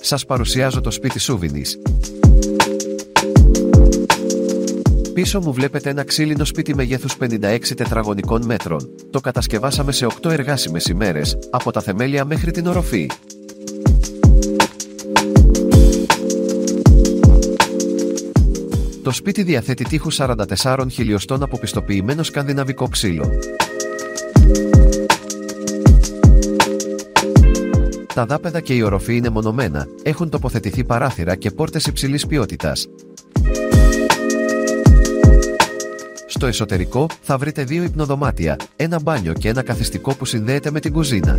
Σας παρουσιάζω το σπίτι Σούβινης. Πίσω μου βλέπετε ένα ξύλινο σπίτι μεγέθους 56 τετραγωνικών μέτρων. Το κατασκευάσαμε σε 8 εργάσιμες ημέρες, από τα θεμέλια μέχρι την οροφή. Το σπίτι διαθέτει τοίχους 44 χιλιοστών από πιστοποιημένο σκανδιναβικό ξύλο. Τα δάπεδα και η οροφή είναι μονωμένα, έχουν τοποθετηθεί παράθυρα και πόρτες υψηλής ποιότητας. Στο εσωτερικό θα βρείτε 2 υπνοδωμάτια, ένα μπάνιο και ένα καθιστικό που συνδέεται με την κουζίνα.